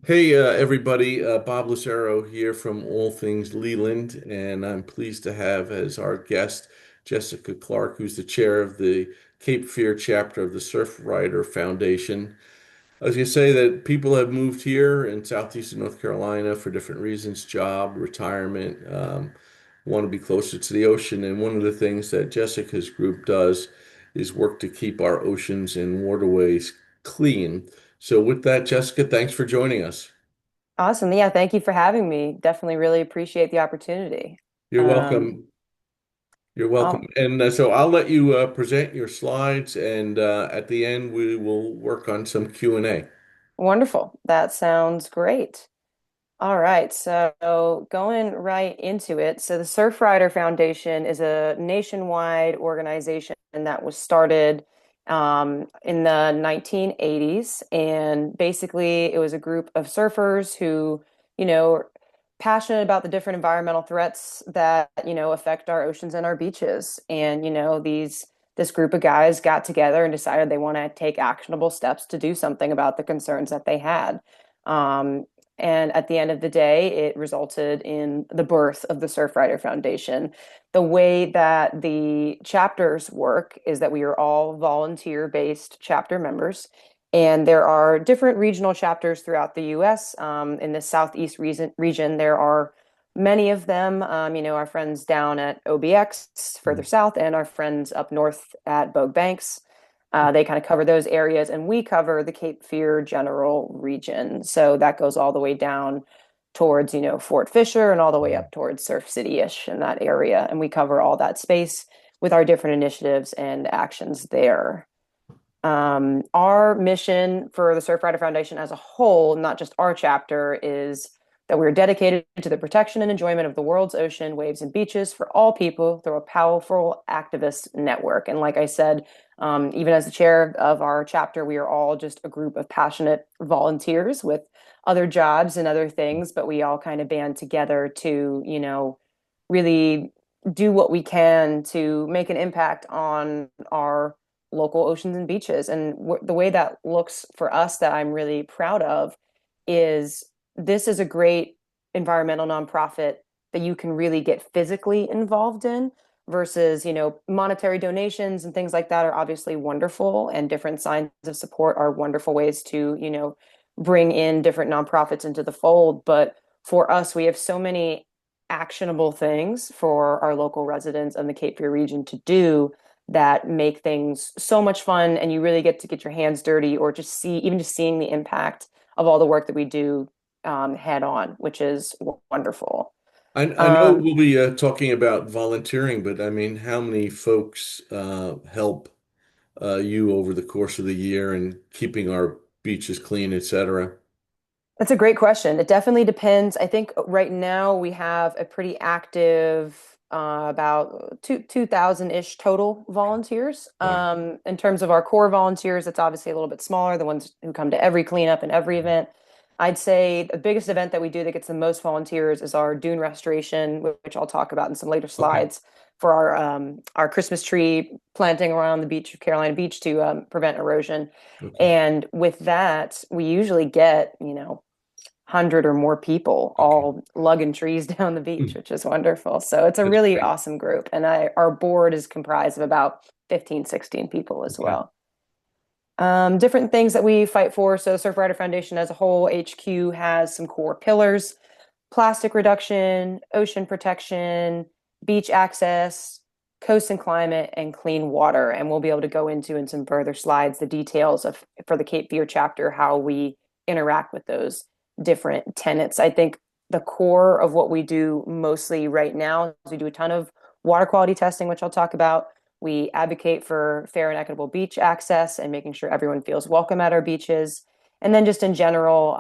Hey, everybody. Bob Lucero here from All Things Leland, and I'm pleased to have as our guest Jessica Clark, who's the chair of the Cape Fear chapter of the Surfrider Foundation. I was going to say that people have moved here in Southeastern North Carolina for different reasons, job, retirement, want to be closer to the ocean. And one of the things that Jessica's group does is work to keep our oceans and waterways clean. So with that, Jessica, thanks for joining us. Awesome. Yeah, thank you for having me. Definitely really appreciate the opportunity. You're Um, welcome. You're welcome. oh, And so I'll let you present your slides, and at the end we will work on some Q&A. wonderful. That sounds great. All right, so going right into it. So the Surfrider Foundation is a nationwide organization that was started in the 1980s. And basically, it was a group of surfers who, are passionate about the different environmental threats that, affect our oceans and our beaches. And, this group of guys got together and decided they want to take actionable steps to do something about the concerns that they had. Um, and at the end of the day, it resulted in the birth of the Surfrider Foundation. The way that the chapters work is that we are all volunteer-based chapter members, and there are different regional chapters throughout the U.S. In the Southeast region, there are many of them. Our friends down at OBX further south, and our friends up north at Bogue Banks. They kind of cover those areas, and we cover the Cape Fear general region. So that goes all the way down towards, Fort Fisher and all the way up towards Surf City-ish in that area. And we cover all that space with our different initiatives and actions there. Our mission for the Surfrider Foundation as a whole, not just our chapter, is that we're dedicated to the protection and enjoyment of the world's ocean, waves, and beaches for all people through a powerful activist network. And like I said, even as the chair of our chapter, we are all just a group of passionate volunteers with other jobs and other things, but we all kind of band together to, really do what we can to make an impact on our local oceans and beaches. And the way that looks for us that I'm really proud of is this is a great environmental nonprofit that you can really get physically involved in versus, monetary donations and things like that are obviously wonderful, and different signs of support are wonderful ways to, bring in different nonprofits into the fold. But for us, we have so many actionable things for our local residents and the Cape Fear region to do that make things so much fun, and you really get to get your hands dirty or just seeing the impact of all the work that we do head on, which is wonderful. I know Um, we'll be talking about volunteering, but I mean, how many folks help you over the course of the year and keeping our beaches clean, etc.? That's a great question. It definitely depends. I think right now we have a pretty active, about 2,000-ish total volunteers. Wow. In terms of our core volunteers, it's obviously a little bit smaller, the ones who come to every cleanup and every event. I'd say the biggest event that we do that gets the most volunteers is our dune restoration, which I'll talk about in some later Okay. slides, for our Christmas tree planting around the beach of Carolina Beach to prevent erosion. Okay. And with that, we usually get, 100 or more people Okay. all lugging trees down the beach, Hmm. which is wonderful. So it's a That's really great. awesome group. And our board is comprised of about 15, 16 people as Okay. well. Different things that we fight for. So Surfrider Foundation as a whole, HQ has some core pillars: plastic reduction, ocean protection, beach access, coast and climate, and clean water. And we'll be able to go into in some further slides the details of for the Cape Fear chapter, how we interact with those different tenets. I think the core of what we do mostly right now is we do a ton of water quality testing, which I'll talk about. We advocate for fair and equitable beach access and making sure everyone feels welcome at our beaches. And then just in general,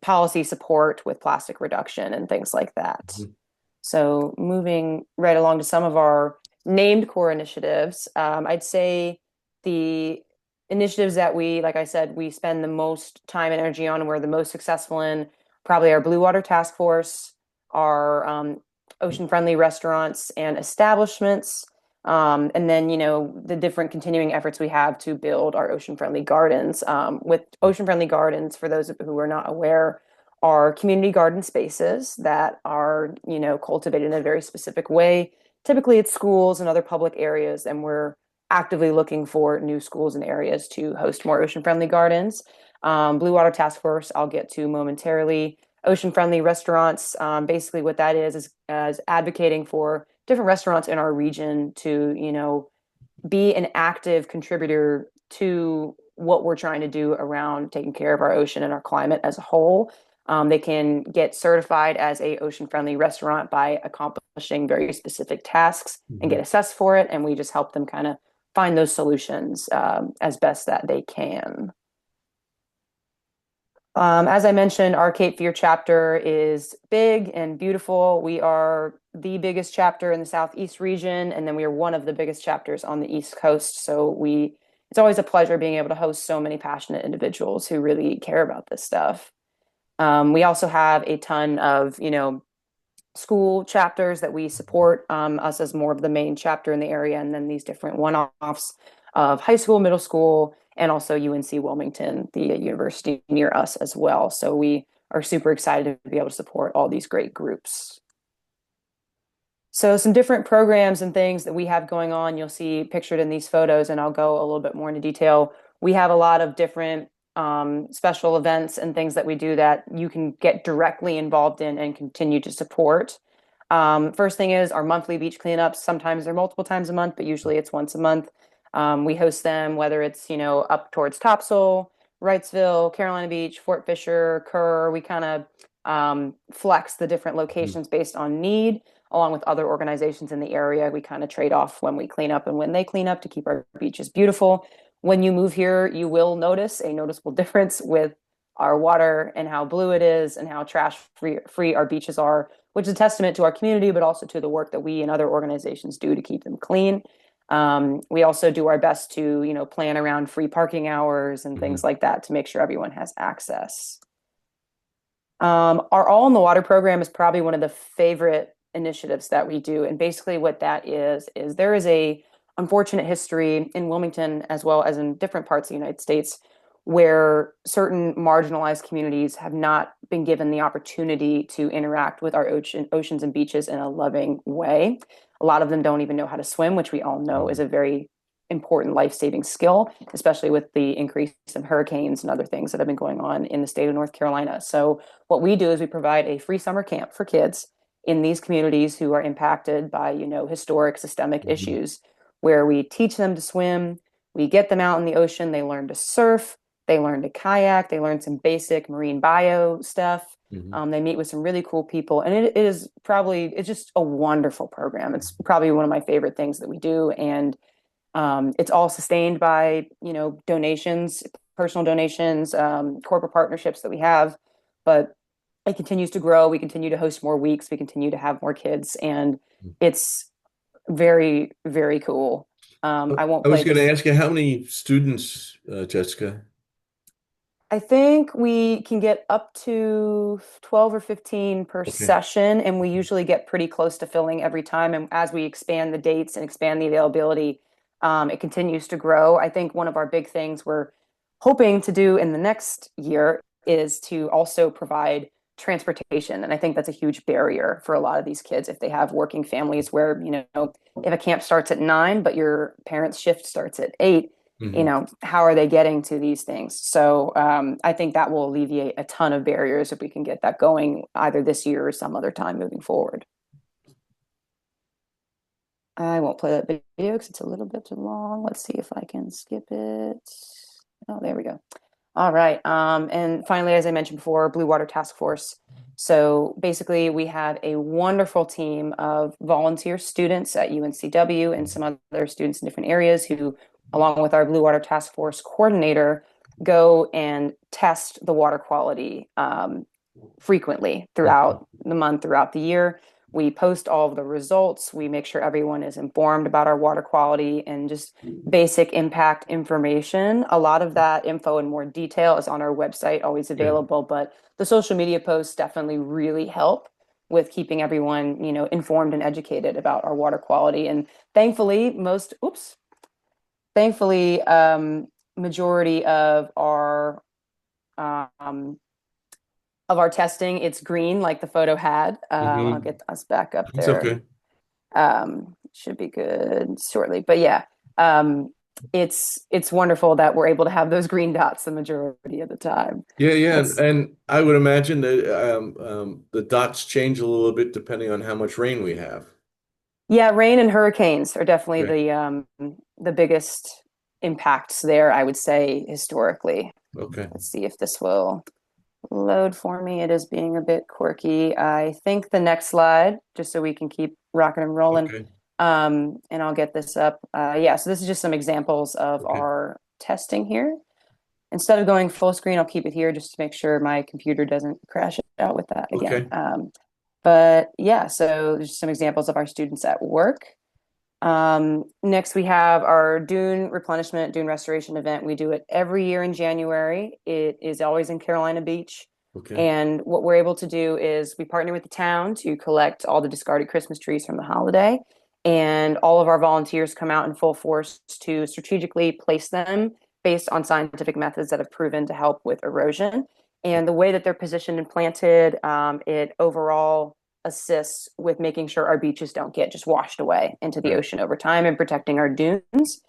policy support with plastic reduction and things like that. Mhm. So moving right along to some of our named core initiatives, I'd say the initiatives that like I said, we spend the most time and energy on and we're the most successful in, probably our Blue Water Task Force, our ocean-friendly restaurants and establishments, And then, the different continuing efforts we have to build our ocean-friendly gardens. With ocean-friendly gardens, for those who are not aware, are community garden spaces that are, cultivated in a very specific way. Typically, it's schools and other public areas, and we're actively looking for new schools and areas to host more ocean-friendly gardens. Blue Water Task Force, I'll get to momentarily. Ocean-friendly restaurants, basically what that is advocating for different restaurants in our region to, be an active contributor to what we're trying to do around taking care of our ocean and our climate as a whole. They can get certified as a ocean-friendly restaurant by accomplishing very specific tasks and Mhm. get assessed for it. And we just help them kind of find those solutions as best that they can. As I mentioned, our Cape Fear chapter is big and beautiful. We are the biggest chapter in the Southeast region, and then we are one of the biggest chapters on the East Coast. It's always a pleasure being able to host so many passionate individuals who really care about this stuff. We also have a ton of, school chapters that we support, us as more of the main chapter in the area, and then these different one-offs of high school, middle school, and also UNC Wilmington, the university near us as well. So we are super excited to be able to support all these great groups. So some different programs and things that we have going on, you'll see pictured in these photos, and I'll go a little bit more into detail. We have a lot of different special events and things that we do that you can get directly involved in and continue to support. First thing is our monthly beach cleanups. Sometimes they're multiple times a month, but usually it's once a month. We host them, whether it's, up towards Topsail, Wrightsville, Carolina Beach, Fort Fisher, Kerr. We kind of flex the different Mhm. locations based on need, along with other organizations in the area. We kind of trade off when we clean up and when they clean up to keep our beaches beautiful. When you move here, you will notice a noticeable difference with our water and how blue it is and how trash free our beaches are, which is a testament to our community, but also to the work that we and other organizations do to keep them clean. We also do our best to, plan around free parking hours and things Mhm. like that to make sure everyone has access. Our All in the Water program is probably one of the favorite initiatives that we do. And basically what that is there is a unfortunate history in Wilmington as well as in different parts of the United States where certain marginalized communities have not been given the opportunity to interact with our oceans and beaches in a loving way. A lot of them don't even know how to swim, which we all know is Mhm. a very important life-saving skill, especially with the increase of hurricanes and other things that have been going on in the state of North Carolina. So what we do is we provide a free summer camp for kids in these communities who are impacted by, historic systemic Mhm. issues, where we teach them to swim, we get them out in the ocean, they learn to surf, they learn to kayak, they learn some basic marine bio stuff. Mhm. They meet with some really cool people, and it's just a wonderful program. It's probably one of my favorite things that we do, and it's all sustained by, donations, personal donations, corporate partnerships that we have, but it continues to grow. We continue to host more weeks. We continue to have more kids, and it's very, very cool. I won't I was play going to this. ask you how many students, Jessica? I think we can get up to 12 or 15 per Okay. session, and we usually get pretty close to filling every time. And as we expand the dates and expand the availability, it continues to grow. I think one of our big things we're hoping to do in the next year is to also provide transportation. And I think that's a huge barrier for a lot of these kids if they have working families where, if a camp starts at 9, but your parents' shift starts at 8, Mhm. how are they getting to these things? So I think that will alleviate a ton of barriers if we can get that going either this year or some other time moving forward. I won't play that video because it's a little bit too long. Let's see if I can skip it. Oh, there we go. All right. And finally, as I mentioned before, Blue Water Task Force. So basically, we have a wonderful team of volunteer students at UNCW and some other students in different areas who, along with our Blue Water Task Force coordinator, go and test the water quality frequently Mhm. throughout the month, throughout the year. We post all of the results. We make sure everyone is informed about our water quality and just basic impact information. A lot of that info in more detail is on our website, always Yeah. available, but the social media posts definitely really help. with keeping everyone, informed and educated about our water quality. And thankfully, thankfully, majority um, of our testing, it's green, like the photo had. I'll Hmm. get us back up It's there. okay. Should be good shortly. But yeah, it's wonderful that we're able to have those green dots the majority of the time. Yeah, yeah, Let's and I would imagine that the dots change a little bit depending on how much rain we have. Yeah, rain and hurricanes are definitely Okay. the biggest impacts there, I would say, historically. Okay. Let's see if this will load for me. It is being a bit quirky. I think the next slide, just so we can keep rocking and rolling. Okay. And I'll get this up. Yeah, so this is just some examples of Okay. our testing here. Instead of going full screen, I'll keep it here just to make sure my computer doesn't crash out with that again. Okay. But yeah, so there's some examples of our students at work. Next, we have our dune replenishment, dune restoration event. We do it every year in January. It is always in Carolina Beach. Okay. And what we're able to do is we partner with the town to collect all the discarded Christmas trees from the holiday. And all of our volunteers come out in full force to strategically place them based on scientific methods that have proven to help with erosion. And the way that they're positioned and planted, it overall assists with making sure our beaches don't get just washed away into the Okay. ocean over time and protecting our dunes.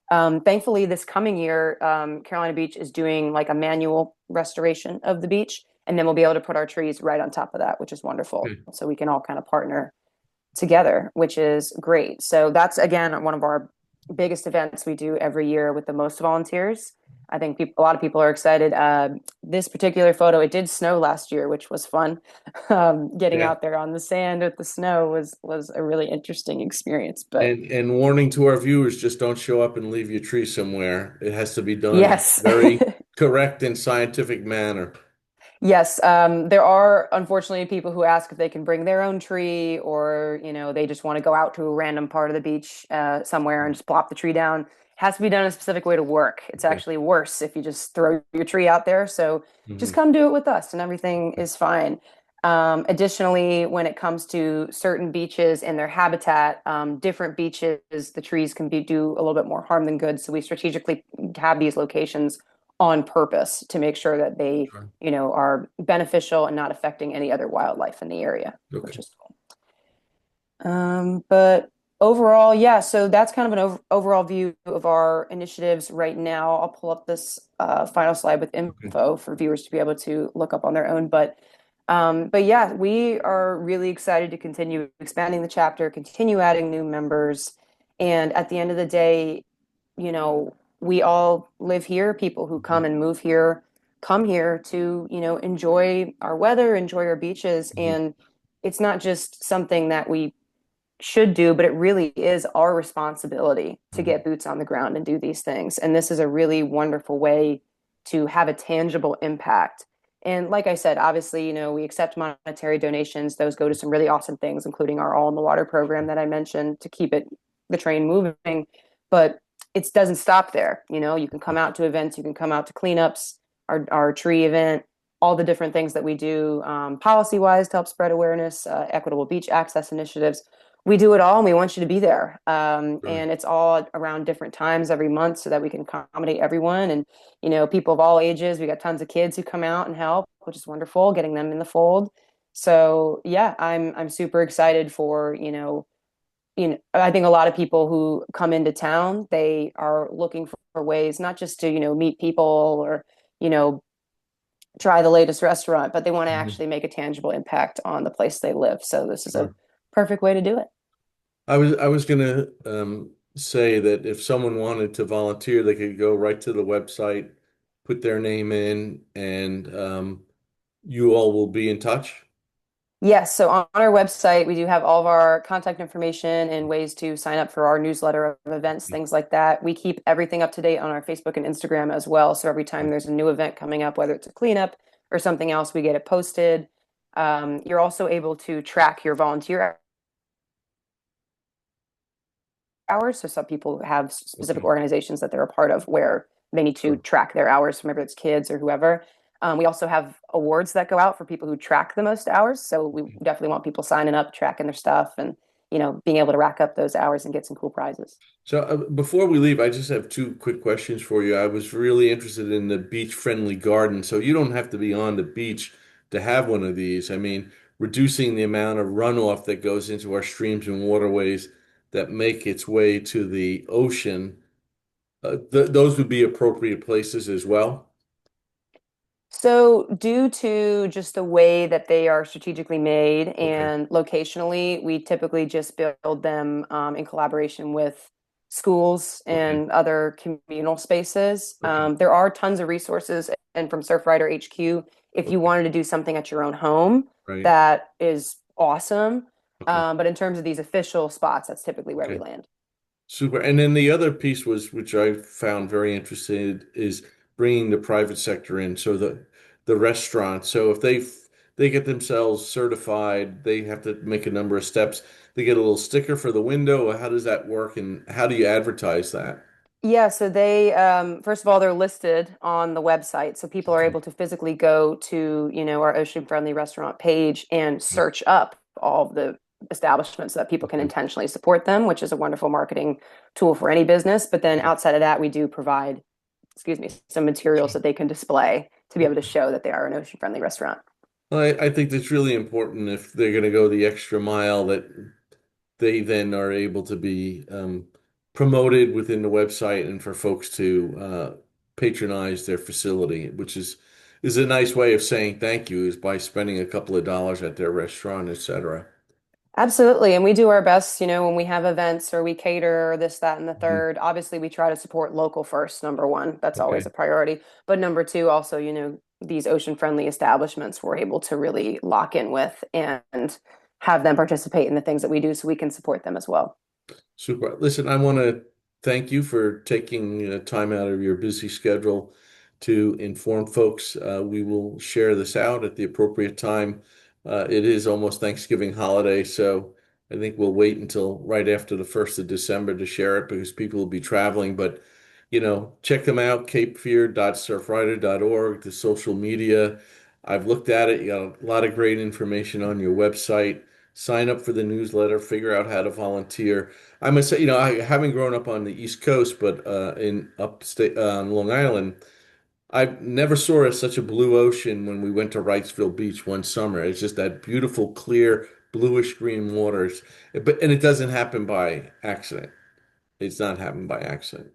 Thankfully, this coming year, Carolina Beach is doing like a manual restoration of the beach, and then we'll be able to put our trees right on top of that, which is wonderful. Okay. So we can all kind of partner together, which is great. So that's again one of our biggest events we do every year with the most volunteers. I think a lot of people are excited. This particular photo, it did snow last year, which was fun. Getting Yeah. out there on the sand with the snow was a really interesting experience. But And warning to our viewers, just don't show up and leave your tree somewhere. It has to be done yes, very correct and scientific manner. yes, there are unfortunately people who ask if they can bring their own tree, or they just want to go out to a random part of the beach somewhere and just plop the tree down. It has to be done in a specific way to work. It's Okay. actually worse if you just throw your tree out there. So just Hmm. come do it with us, and everything is fine. Additionally, when it comes to certain beaches and their habitat, different beaches, the trees can do a little bit more harm than good. So we strategically have these locations on purpose to make sure that they Sure. are beneficial and not affecting any other wildlife in the area, which Okay. is cool. But overall, yeah, so that's kind of an overall view of our initiatives right now. I'll pull up this final slide with Okay. info for viewers to be able to look up on their own. But yeah, we are really excited to continue expanding the chapter, continue adding new members. And at the end of the day, we all live here. People who come Mhm. and move here come here to, enjoy our weather, enjoy our beaches. Mhm. And it's not just something that we should do, but it really is our responsibility to Mhm. get boots on the ground and do these things. And this is a really wonderful way to have a tangible impact. And like I said, obviously, we accept monetary donations. Those go to some really awesome things, including our All in the Water program that I mentioned to keep the train moving. But it doesn't stop there. You can come out to events, you can come out to cleanups, our tree event, all the different things that we do policy wise to help spread awareness, equitable beach access initiatives. We do it all and we want you to be there. Sure. And it's all around different times every month so that we can accommodate everyone and, people of all ages. We got tons of kids who come out and help, which is wonderful, getting them in the fold. So yeah, I'm super excited for, I think a lot of people who come into town, they are looking for ways not just to, meet people or, you know, try the latest restaurant, but they want to Mhm. actually make a tangible impact on the place they live. So this is a Sure. perfect way to do it. I was gonna say that if someone wanted to volunteer, they could go right to the website, put their name in, and you all will be in touch. Yes, so on our website, we do have all of our contact information and ways to sign up for our newsletter of events, things like that. We keep everything up to date on our Facebook and Instagram as well. So every time there's a new event coming up, whether it's a cleanup or something else, we get it posted. You're also able to track your volunteer hours. So some people have specific Okay. organizations that they're a part of where they need to Sure. track their hours, whether it's kids or whoever. We also have awards that go out for people who track the most hours. So we definitely want people signing up, tracking their stuff, and being able to rack up those hours and get some cool prizes. So before we leave, I just have two quick questions for you. I was really interested in the beach-friendly garden. So you don't have to be on the beach to have one of these. I mean, reducing the amount of runoff that goes into our streams and waterways that make its way to the ocean, those would be appropriate places as well. So, due to just the way that they are strategically made Okay. and locationally, we typically just build them in collaboration with schools Okay. and other communal spaces. Okay. There are tons of resources, and from Surfrider HQ, if you Okay. wanted to do something at your own home, Right. that is awesome. Okay. But in terms of these official spots, that's typically where we Okay. land. Super. And then the other piece was, which I found very interesting, is bringing the private sector in. So the restaurants. So if they get themselves certified, they have to make a number of steps. They get a little sticker for the window. How does that work, and how do you advertise that? Yeah, so they first of all they're listed on the website, so people are Okay. able to physically go to, our ocean friendly restaurant page and search up all of the establishments so that people can Okay. intentionally support them, which is a wonderful marketing tool for any business. But then Okay. outside of that, we do provide, excuse me, some materials that they can display to be able to Okay. show that they are an ocean friendly restaurant. Well, I think that's really important if they're going to go the extra mile that they then are able to be promoted within the website and for folks to patronize their facility, which is a nice way of saying thank you is by spending a couple of dollars at their restaurant, etc. Absolutely. And we do our best, when we have events or we cater or this, that, and the Mhm. third. Obviously, we try to support local first, number one. That's always a Okay, priority. But number two, also, these ocean friendly establishments we're able to really lock in with and have them participate in the things that we do so we can support them as well. super. Listen, I want to thank you for taking time out of your busy schedule to inform folks. We will share this out at the appropriate time. It is almost Thanksgiving holiday, so I think we'll wait until right after the 1st of December to share it because people will be traveling. But, check them out, capefear.surfrider.org, the social media. I've looked at it. You got a lot of great information on your website. Sign up for the newsletter, figure out how to volunteer. I must say, I haven't grown up on the East Coast, but in upstate Long Island, I never saw such a blue ocean when we went to Wrightsville Beach one summer. It's just that beautiful, clear, bluish green waters. And it doesn't happen by accident. It's not happened by accident.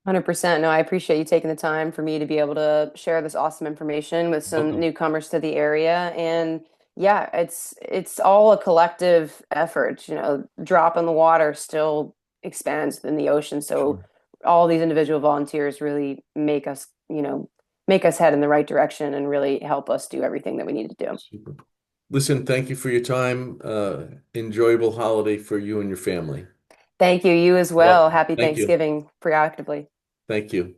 100%. No, I appreciate you taking the time for me to be able to share this awesome information with some Welcome. newcomers to the area. And yeah, it's all a collective effort. Drop in the water still expands within the ocean. So Sure. all these individual volunteers really make us head in the right direction and really help us do everything that we need to do. Super. Listen, thank you for your time. Enjoyable holiday for you and your family. Thank you. You as well. Welcome. Happy Thank you. Thanksgiving proactively. Thank you.